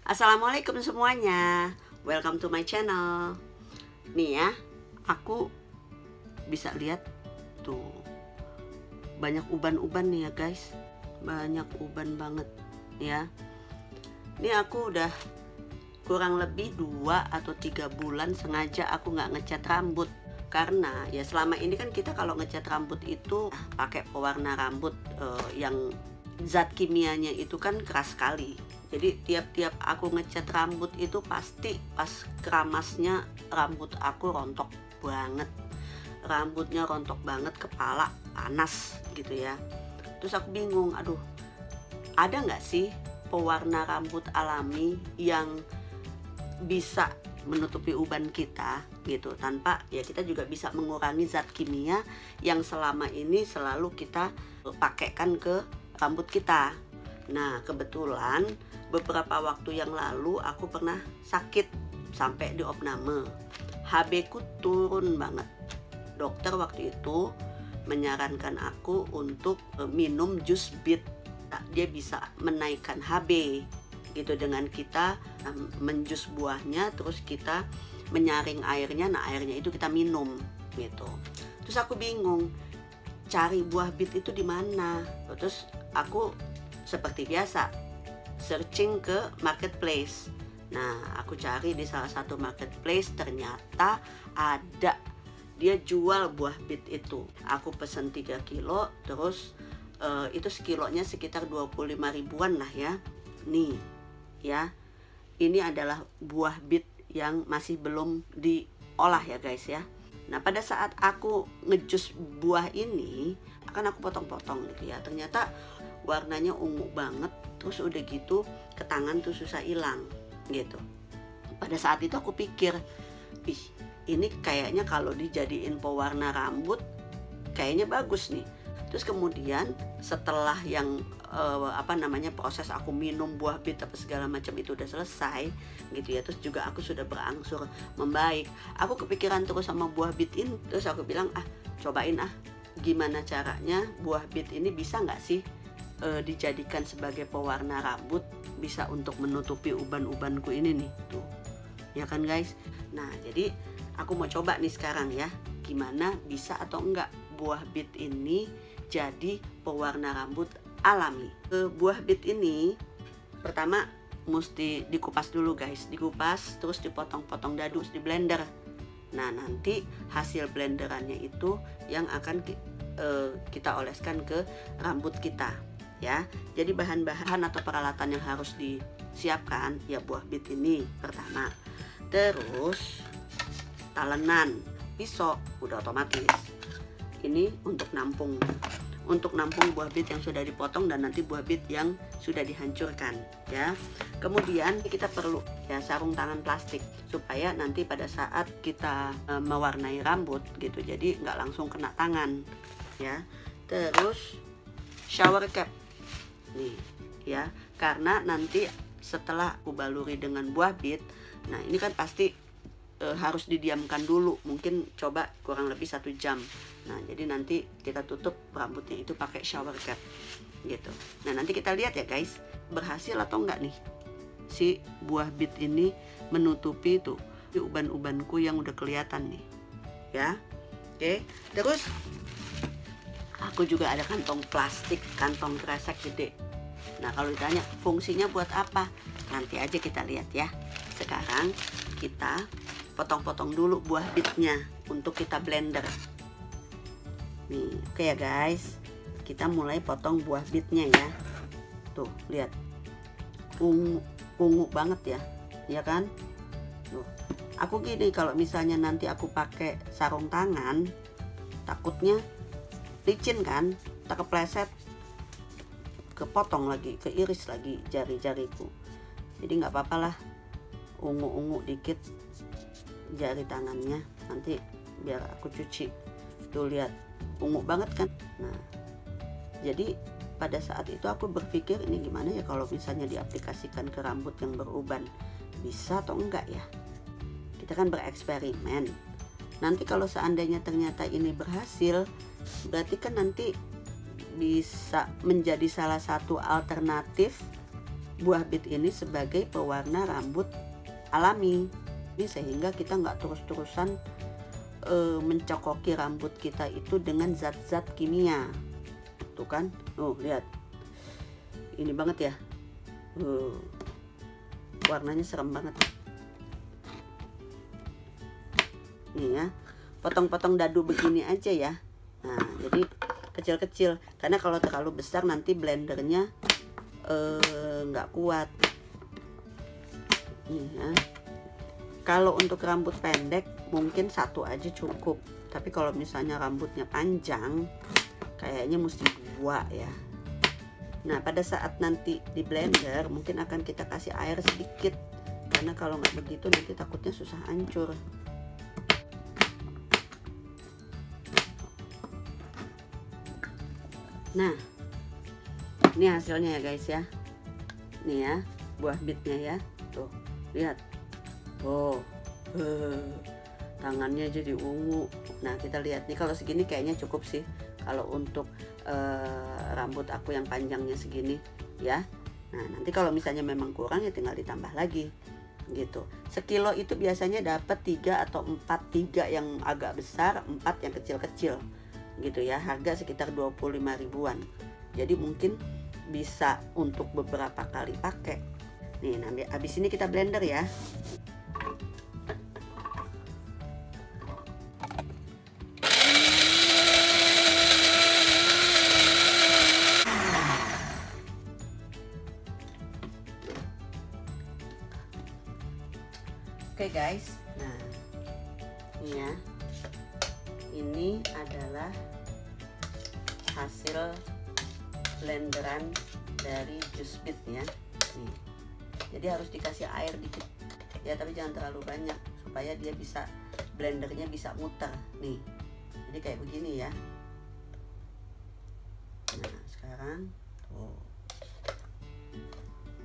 Assalamualaikum semuanya, welcome to my channel. Nih ya, aku bisa lihat tuh banyak uban-uban nih ya guys, banyak uban banget ya. Ini aku udah kurang lebih 2 atau 3 bulan sengaja aku nggak ngecat rambut, karena ya selama ini kan kita kalau ngecat rambut itu pakai pewarna rambut yang zat kimianya itu kan keras sekali. Jadi tiap-tiap aku ngecat rambut itu pasti pas keramasnya rambut aku rontok banget, rambutnya rontok banget, kepala panas gitu ya. Terus aku bingung, aduh, ada nggak sih pewarna rambut alami yang bisa menutupi uban kita gitu, tanpa ya kita juga bisa mengurangi zat kimia yang selama ini selalu kita pakaikan ke rambut kita. Nah, kebetulan beberapa waktu yang lalu aku pernah sakit sampai di opname. HB ku turun banget. Dokter waktu itu menyarankan aku untuk minum jus beet. Dia bisa menaikkan HB gitu dengan kita menjus buahnya, terus kita menyaring airnya. Nah, airnya itu kita minum gitu. Terus aku bingung cari buah beet itu di mana. Terus aku seperti biasa searching ke marketplace. Nah, aku cari di salah satu marketplace, ternyata ada, dia jual buah beet itu. Aku pesen 3 kilo, terus itu sekilonya sekitar 25 ribuan lah ya. Nih ya, ini adalah buah beet yang masih belum diolah ya guys ya. Nah, pada saat aku ngejus buah ini, akan aku potong-potong gitu ya, ternyata warnanya ungu banget. Terus udah gitu ke tangan tuh susah hilang gitu. Pada saat itu aku pikir, ih, ini kayaknya kalau dijadiin pewarna rambut kayaknya bagus nih. Terus kemudian setelah yang proses aku minum buah beet apa segala macam itu udah selesai gitu ya, terus juga aku sudah berangsur membaik, aku kepikiran terus sama buah beet ini. Terus aku bilang, cobain gimana caranya buah beet ini bisa nggak sih dijadikan sebagai pewarna rambut, bisa untuk menutupi uban-ubanku ini nih tuh ya kan guys. Nah, jadi aku mau coba nih sekarang ya, gimana bisa atau enggak buah beet ini jadi pewarna rambut alami. Buah beet ini pertama mesti dikupas dulu guys, dikupas terus dipotong-potong dadu, di blender. Nah, nanti hasil blenderannya itu yang akan kita oleskan ke rambut kita ya. Jadi bahan-bahan atau peralatan yang harus disiapkan ya buah beet ini pertama. Terus talenan, pisau udah otomatis. Ini untuk nampung buah beet yang sudah dipotong dan nanti buah beet yang sudah dihancurkan ya. Kemudian kita perlu ya sarung tangan plastik supaya nanti pada saat kita mewarnai rambut gitu, jadi nggak langsung kena tangan ya. Terus shower cap nih ya, karena nanti setelah aku baluri dengan buah beet, nah ini kan pasti harus didiamkan dulu, mungkin coba kurang lebih 1 jam. Nah, jadi nanti kita tutup rambutnya itu pakai shower cap gitu. Nah, nanti kita lihat ya guys, berhasil atau enggak nih si buah beet ini menutupi tuh uban-ubanku yang udah kelihatan nih ya. Oke, terus aku juga ada kantong plastik, kantong kresek gede. Nah, kalau ditanya fungsinya buat apa, nanti aja kita lihat ya. Sekarang kita potong-potong dulu buah beetnya untuk kita blender nih. Oke ya guys, kita mulai potong buah beetnya ya. Tuh lihat, ungu banget ya, ya kan. Tuh, aku gini, kalau misalnya nanti aku pakai sarung tangan takutnya licin kan, tak kepleset, kepotong lagi, keiris lagi jari-jariku. Jadi nggak apa-apa lah, ungu-ungu dikit jari tangannya, nanti biar aku cuci. Tuh lihat, ungu banget kan. Nah, jadi pada saat itu aku berpikir, ini gimana ya kalau misalnya diaplikasikan ke rambut yang beruban, bisa atau enggak ya. Kita kan bereksperimen. Nanti kalau seandainya ternyata ini berhasil, berarti kan nanti bisa menjadi salah satu alternatif buah bit ini sebagai pewarna rambut alami. Ini sehingga kita nggak terus-terusan mencokoki rambut kita itu dengan zat-zat kimia. Tuh kan, lihat, ini banget ya, warnanya serem banget. Nih ya, potong-potong dadu begini aja ya. Nah, jadi kecil-kecil, karena kalau terlalu besar nanti blendernya nggak kuat. Nih ya. Kalau untuk rambut pendek mungkin satu aja cukup, tapi kalau misalnya rambutnya panjang kayaknya mesti 2 ya. Nah, pada saat nanti di blender mungkin akan kita kasih air sedikit, karena kalau nggak begitu nanti takutnya susah hancur. Nah, ini hasilnya ya guys ya. Nih ya, buah bitnya ya. Tuh, lihat. Tangannya jadi ungu. Nah, kita lihat nih, kalau segini kayaknya cukup sih kalau untuk rambut aku yang panjangnya segini ya. Nah, nanti kalau misalnya memang kurang ya tinggal ditambah lagi gitu. Sekilo itu biasanya dapat 3 atau 4, 3 yang agak besar, 4 yang kecil-kecil gitu ya. Harga sekitar 25 ribuan. Jadi mungkin bisa untuk beberapa kali pakai. Nih, nanti habis ini kita blender ya. Oke guys, nah ini ya, ini adalah hasil blenderan dari juice bit ya. Nih, jadi harus dikasih air dikit ya, tapi jangan terlalu banyak supaya dia bisa, blendernya bisa muter nih. Jadi kayak begini ya. Nah sekarang tuh,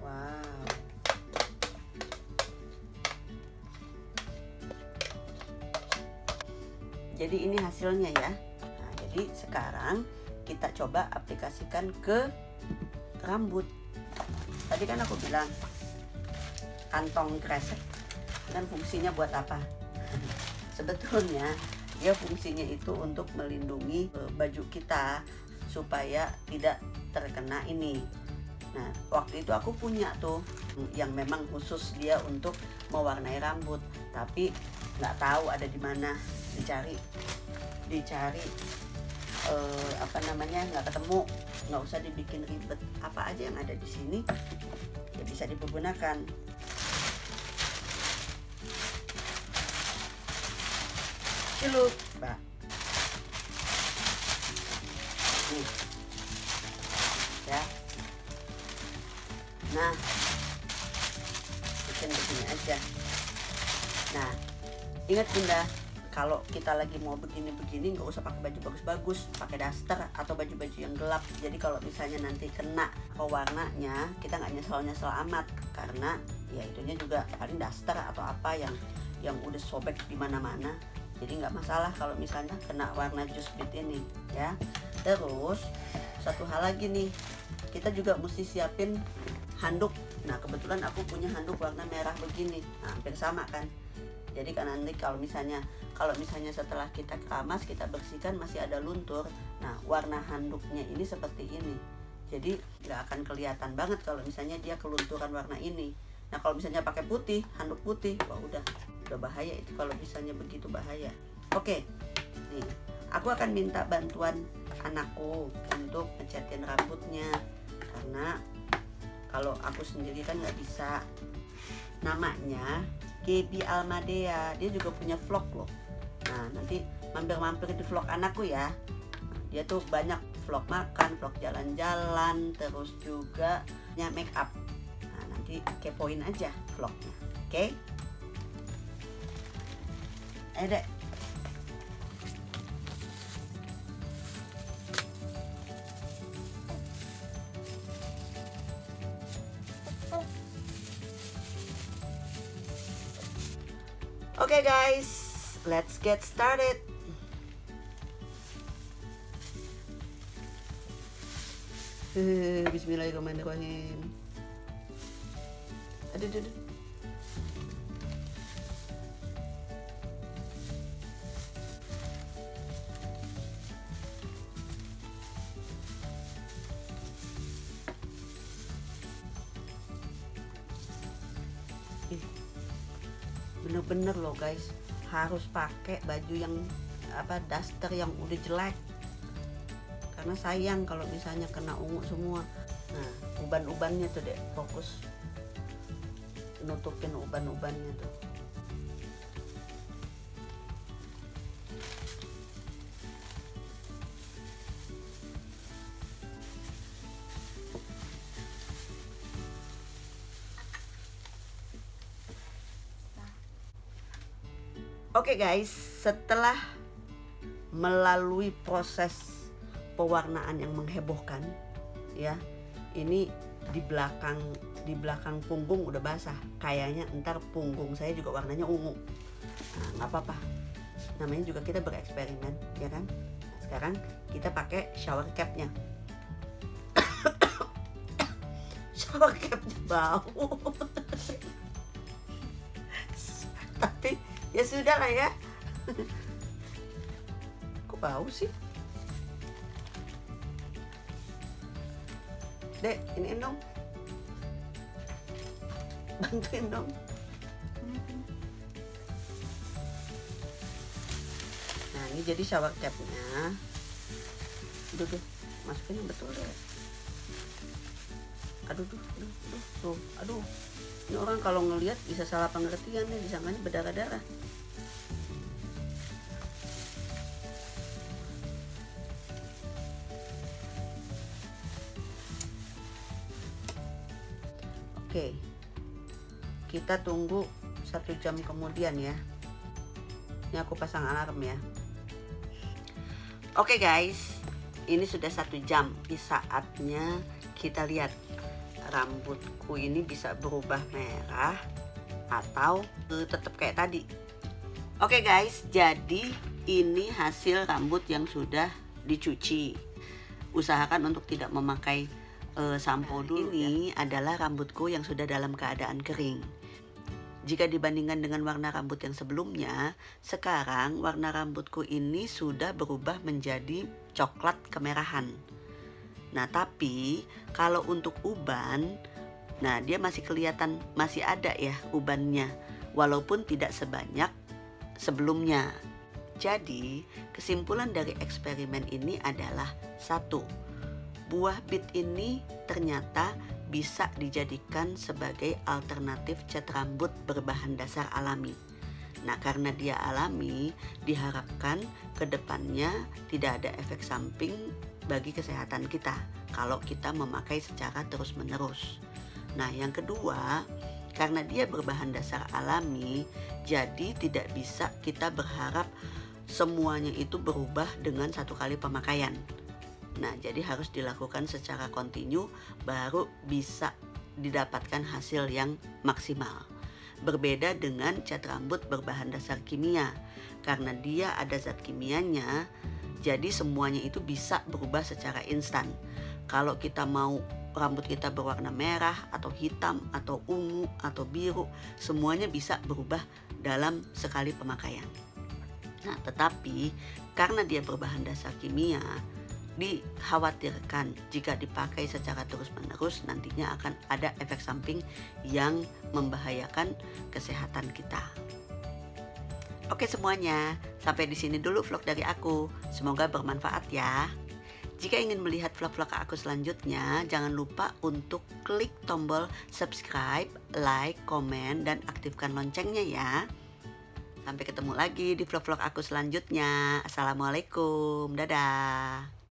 wow. Jadi ini hasilnya ya. Nah, jadi sekarang kita coba aplikasikan ke rambut. Tadi kan aku bilang kantong kresek kan fungsinya buat apa? Sebetulnya dia fungsinya itu untuk melindungi baju kita supaya tidak terkena ini. Nah, waktu itu aku punya tuh yang memang khusus dia untuk mewarnai rambut, tapi nggak tahu ada di mana. Dicari apa namanya, nggak ketemu. Nggak usah dibikin ribet, apa aja yang ada di sini ya bisa dipergunakan. Celup, Mbak. Nih ya. Nah, bikin begini aja. Nah, ingat Bunda, kalau kita lagi mau begini-begini nggak usah pakai baju bagus-bagus, pakai daster atau baju-baju yang gelap. Jadi kalau misalnya nanti kena pewarnanya, kita nggak nyesel-nyesel amat, karena ya itunya juga paling daster atau apa yang udah sobek di mana-mana. Jadi nggak masalah kalau misalnya kena warna juice bit ini ya. Terus satu hal lagi nih, kita juga mesti siapin handuk. Nah, kebetulan aku punya handuk warna merah begini. Nah, hampir sama kan. Jadi kan nanti kalau misalnya setelah kita keramas, kita bersihkan masih ada luntur, nah warna handuknya ini seperti ini. Jadi nggak akan kelihatan banget kalau misalnya dia kelunturan warna ini. Nah, kalau misalnya pakai putih, handuk putih, wah udah bahaya itu, kalau misalnya begitu bahaya. Oke, nih aku akan minta bantuan anakku untuk ngecatin rambutnya, karena kalau aku sendiri kan nggak bisa. Namanya Gaby Almadea, dia juga punya vlog loh. Nah, nanti mampir-mampir di vlog anakku ya. Dia tuh banyak vlog makan, vlog jalan-jalan, terus juga make up. Nah, nanti kepoin aja vlognya, oke? Dek. Oke guys, let's get started. Bismillahirrahmanirrahim. Aduh, aduh, aduh. Bener-bener loh guys, harus pakai baju yang daster yang udah jelek, karena sayang kalau misalnya kena ungu semua. Nah, uban-ubannya tuh deh, fokus nutupin uban-ubannya tuh. Oke guys, setelah melalui proses pewarnaan yang menghebohkan ya, ini di belakang punggung udah basah. Kayaknya ntar punggung saya juga warnanya ungu. Nah, nggak apa-apa, namanya juga kita bereksperimen ya kan. Sekarang kita pakai shower capnya. Shower capnya bau. Tapi ya sudah lah ya. Kok bau sih? Dek, iniin dong. Bantuin dong. Nah, ini jadi shower capnya. Aduh, masukin yang betul deh. Aduh, tuh, aduh. Ini orang kalau ngelihat bisa salah pengertian nih, disangkanya berdarah-darah. Oke, kita tunggu 1 jam kemudian ya. Ini aku pasang alarm ya. Oke guys, ini sudah 1 jam. Di saatnya kita lihat rambutku ini bisa berubah merah atau tetap kayak tadi. Oke guys, jadi ini hasil rambut yang sudah dicuci. Usahakan untuk tidak memakai sampo dulu. Ini adalah rambutku yang sudah dalam keadaan kering. Jika dibandingkan dengan warna rambut yang sebelumnya, sekarang warna rambutku ini sudah berubah menjadi coklat kemerahan. Nah, tapi kalau untuk uban, nah dia masih kelihatan, masih ada ya ubannya, walaupun tidak sebanyak sebelumnya. Jadi, kesimpulan dari eksperimen ini adalah 1. Buah bit ini ternyata bisa dijadikan sebagai alternatif cat rambut berbahan dasar alami. Nah, karena dia alami, diharapkan kedepannya tidak ada efek samping bagi kesehatan kita kalau kita memakai secara terus-menerus. Nah, yang kedua, karena dia berbahan dasar alami, jadi tidak bisa kita berharap semuanya itu berubah dengan 1 kali pemakaian. Nah, jadi harus dilakukan secara kontinu baru bisa didapatkan hasil yang maksimal. Berbeda dengan cat rambut berbahan dasar kimia, karena dia ada zat kimianya, jadi semuanya itu bisa berubah secara instan. Kalau kita mau rambut kita berwarna merah atau hitam atau ungu atau biru, semuanya bisa berubah dalam sekali pemakaian. Nah, tetapi karena dia berbahan dasar kimia, dikhawatirkan jika dipakai secara terus-menerus nantinya akan ada efek samping yang membahayakan kesehatan kita. Oke semuanya, sampai di sini dulu vlog dari aku. Semoga bermanfaat ya. Jika ingin melihat vlog-vlog aku selanjutnya, jangan lupa untuk klik tombol subscribe, like, komen, dan aktifkan loncengnya ya. Sampai ketemu lagi di vlog-vlog aku selanjutnya. Assalamualaikum, dadah.